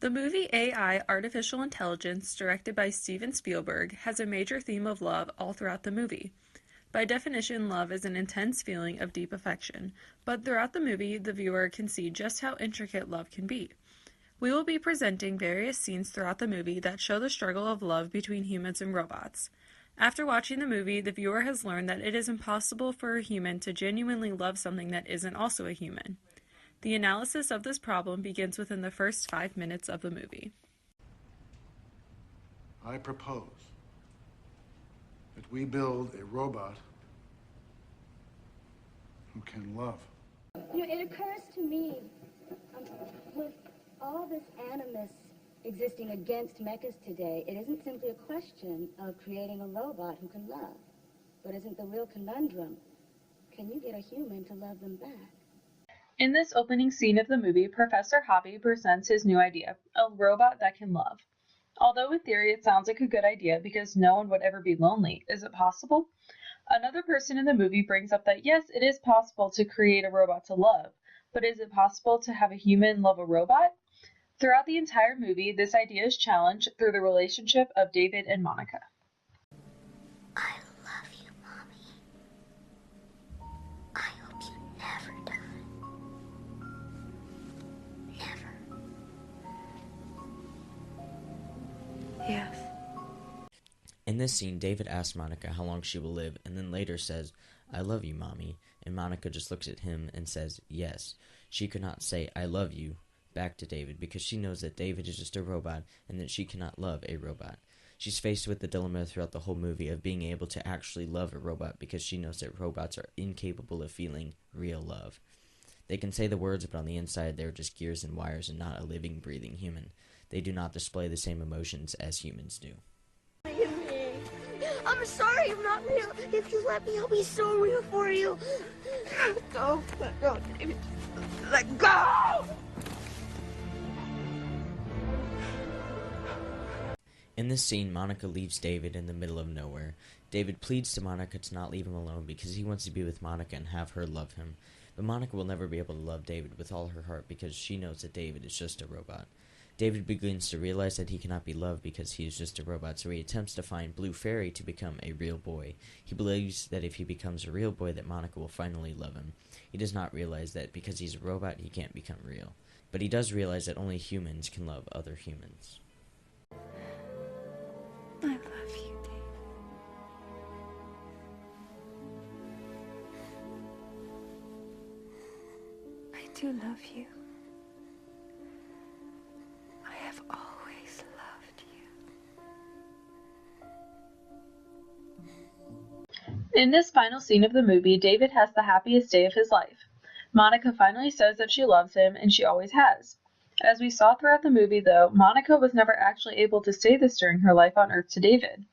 The movie AI Artificial Intelligence, directed by Steven Spielberg, has a major theme of love all throughout the movie. By definition, love is an intense feeling of deep affection, but throughout the movie, the viewer can see just how intricate love can be. We will be presenting various scenes throughout the movie that show the struggle of love between humans and robots. After watching the movie, the viewer has learned that it is impossible for a human to genuinely love something that isn't also a human. The analysis of this problem begins within the first 5 minutes of the movie. I propose that we build a robot who can love. It occurs to me, with all this animus existing against mechas today, it isn't simply a question of creating a robot who can love, but isn't the real conundrum, can you get a human to love them back? In this opening scene of the movie, Professor Hobby presents his new idea, a robot that can love. Although in theory it sounds like a good idea because no one would ever be lonely, is it possible? Another person in the movie brings up that yes, it is possible to create a robot to love, but is it possible to have a human love a robot? Throughout the entire movie, this idea is challenged through the relationship of David and Monica. I love you, Mommy. I hope you never die. Never. Yes. In this scene, David asks Monica how long she will live and then later says, "I love you, Mommy," and Monica just looks at him and says, "Yes." She could not say, "I love you," back to David because she knows that David is just a robot and that she cannot love a robot. She's faced with the dilemma throughout the whole movie of being able to actually love a robot because she knows that robots are incapable of feeling real love. They can say the words, but on the inside they're just gears and wires and not a living, breathing human. They do not display the same emotions as humans do. I'm sorry I'm not real. If you let me, I'll be so real for you. Let go, David. Let go! In this scene, Monica leaves David in the middle of nowhere. David pleads to Monica to not leave him alone because he wants to be with Monica and have her love him. But Monica will never be able to love David with all her heart because she knows that David is just a robot. David begins to realize that he cannot be loved because he is just a robot, so he attempts to find Blue Fairy to become a real boy. He believes that if he becomes a real boy that Monica will finally love him. He does not realize that because he's a robot he can't become real. But he does realize that only humans can love other humans. I love you, David. I do love you. I have always loved you. In this final scene of the movie, David has the happiest day of his life. Monica finally says that she loves him, and she always has. As we saw throughout the movie, though, Monica was never actually able to say this during her life on Earth to David.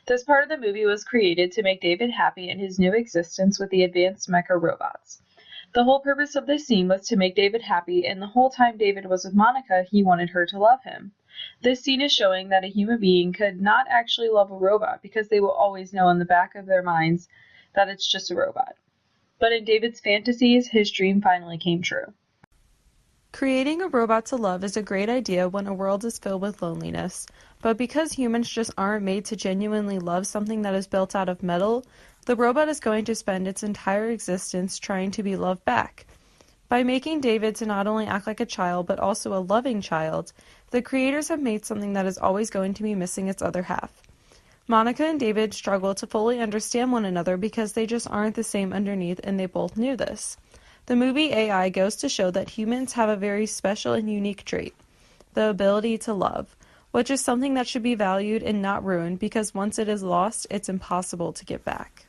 This part of the movie was created to make David happy in his new existence with the advanced mecha robots. The whole purpose of this scene was to make David happy, and the whole time David was with Monica, he wanted her to love him. This scene is showing that a human being could not actually love a robot because they will always know in the back of their minds that it's just a robot. But in David's fantasies, his dream finally came true. Creating a robot to love is a great idea when a world is filled with loneliness, but because humans just aren't made to genuinely love something that is built out of metal, the robot is going to spend its entire existence trying to be loved back. By making David to not only act like a child, but also a loving child, the creators have made something that is always going to be missing its other half. Monica and David struggle to fully understand one another because they just aren't the same underneath, and they both knew this. The movie AI goes to show that humans have a very special and unique trait, the ability to love, which is something that should be valued and not ruined because once it is lost, it's impossible to get back.